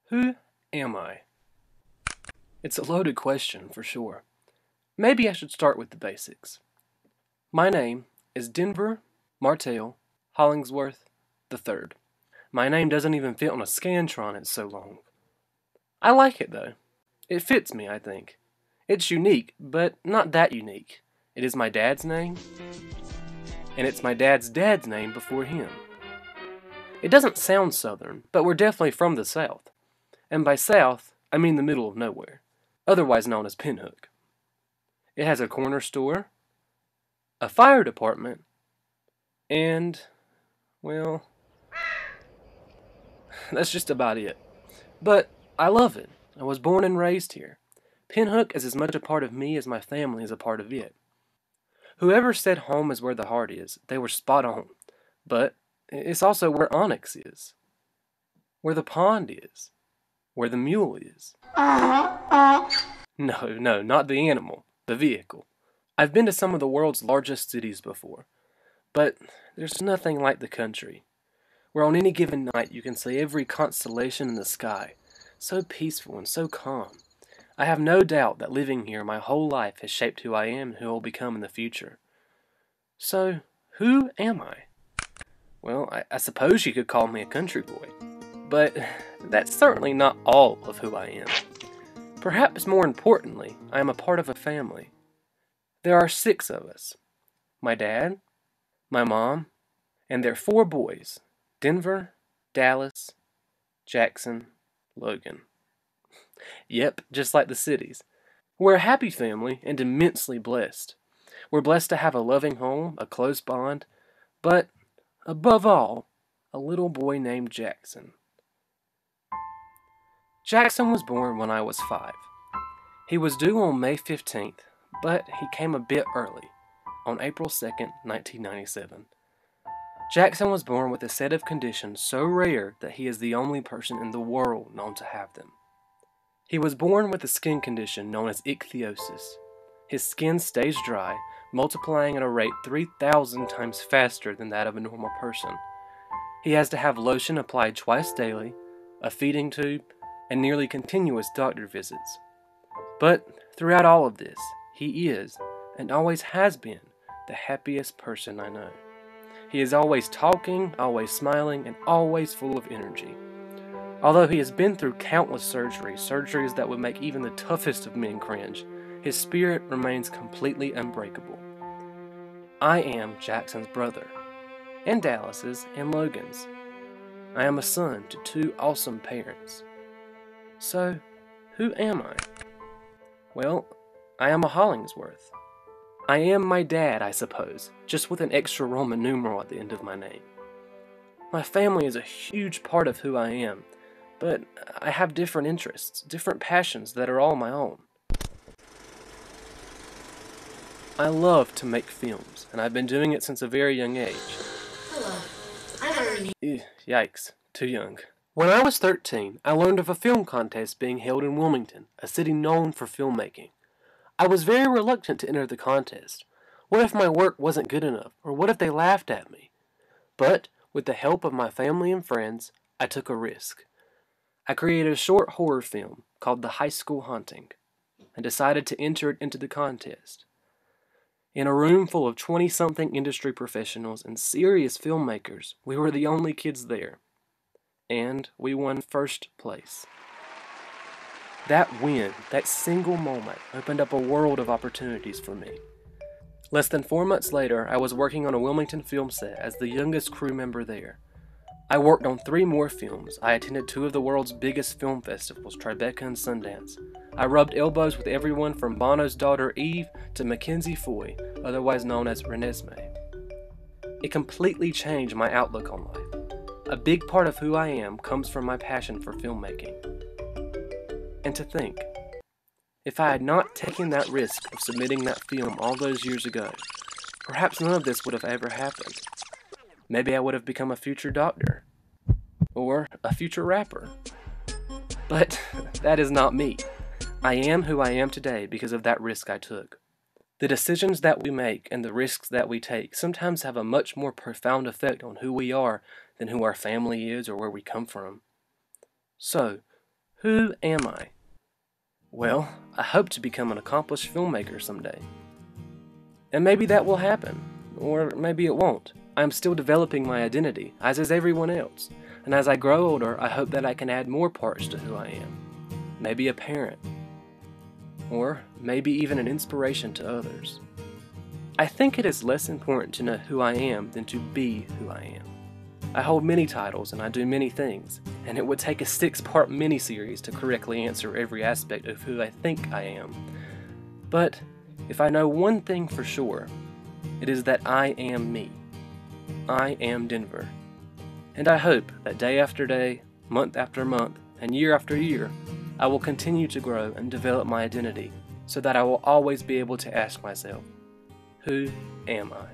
Who am I? It's a loaded question for sure. Maybe I should start with the basics. My name is Denver Martell Hollingsworth III. My name doesn't even fit on a Scantron, it's so long. I like it though. It fits me, I think. It's unique, but not that unique. It is my dad's name, and it's my dad's dad's name before him. It doesn't sound southern, but we're definitely from the south. And by south, I mean the middle of nowhere, otherwise known as Pinhook. It has a corner store, a fire department, and, well, that's just about it. But I love it. I was born and raised here. Pinhook is as much a part of me as my family is a part of it. Whoever said home is where the heart is, they were spot on. But it's also where Onyx is, where the pond is, where the mule is. No, not the animal, the vehicle. I've been to some of the world's largest cities before, but there's nothing like the country, where on any given night you can see every constellation in the sky, so peaceful and so calm. I have no doubt that living here my whole life has shaped who I am and who I'll become in the future. So, who am I? Well, I suppose you could call me a country boy, but that's certainly not all of who I am. Perhaps more importantly, I am a part of a family. There are 6 of us. My dad, my mom, and their 4 boys, Denver, Dallas, Jackson, Logan. Yep, just like the cities. We're a happy family and immensely blessed. We're blessed to have a loving home, a close bond, but above all, a little boy named Jackson. Jackson was born when I was 5. He was due on May 15th, but he came a bit early, on April 2nd, 1997. Jackson was born with a set of conditions so rare that he is the only person in the world known to have them. He was born with a skin condition known as ichthyosis. His skin stays dry, multiplying at a rate 3,000 times faster than that of a normal person. He has to have lotion applied twice daily, a feeding tube, and nearly continuous doctor visits. But throughout all of this, he is, and always has been, the happiest person I know. He is always talking, always smiling, and always full of energy. Although he has been through countless surgeries that would make even the toughest of men cringe, his spirit remains completely unbreakable. I am Jackson's brother, and Dallas's and Logan's. I am a son to 2 awesome parents. So, who am I? Well, I am a Hollingsworth. I am my dad, I suppose, just with an extra Roman numeral at the end of my name. My family is a huge part of who I am, but I have different interests, different passions that are all my own. I love to make films, and I've been doing it since a very young age. Hello. I know your name. Yikes, too young. When I was 13, I learned of a film contest being held in Wilmington, a city known for filmmaking. I was very reluctant to enter the contest. What if my work wasn't good enough, or what if they laughed at me? But, with the help of my family and friends, I took a risk. I created a short horror film called The High School Haunting, and decided to enter it into the contest. In a room full of 20-something industry professionals and serious filmmakers, we were the only kids there. And we won first place. That win, that single moment, opened up a world of opportunities for me. Less than 4 months later, I was working on a Wilmington film set as the youngest crew member there. I worked on 3 more films. I attended 2 of the world's biggest film festivals, Tribeca and Sundance. I rubbed elbows with everyone from Bono's daughter Eve to Mackenzie Foy, otherwise known as Renesmee. It completely changed my outlook on life. A big part of who I am comes from my passion for filmmaking. And to think, if I had not taken that risk of submitting that film all those years ago, perhaps none of this would have ever happened. Maybe I would have become a future doctor, or a future rapper. But that is not me. I am who I am today because of that risk I took. The decisions that we make and the risks that we take sometimes have a much more profound effect on who we are than who our family is or where we come from. So, Who am I? Well, I hope to become an accomplished filmmaker someday. And maybe that will happen, or maybe it won't. I am still developing my identity, as is everyone else. And as I grow older, I hope that I can add more parts to who I am. Maybe a parent. Or maybe even an inspiration to others. I think it is less important to know who I am than to be who I am. I hold many titles and I do many things, and it would take a 6-part miniseries to correctly answer every aspect of who I think I am. But if I know one thing for sure, it is that I am me. I am Denver. And I hope that day after day, month after month, and year after year, I will continue to grow and develop my identity so that I will always be able to ask myself, who am I?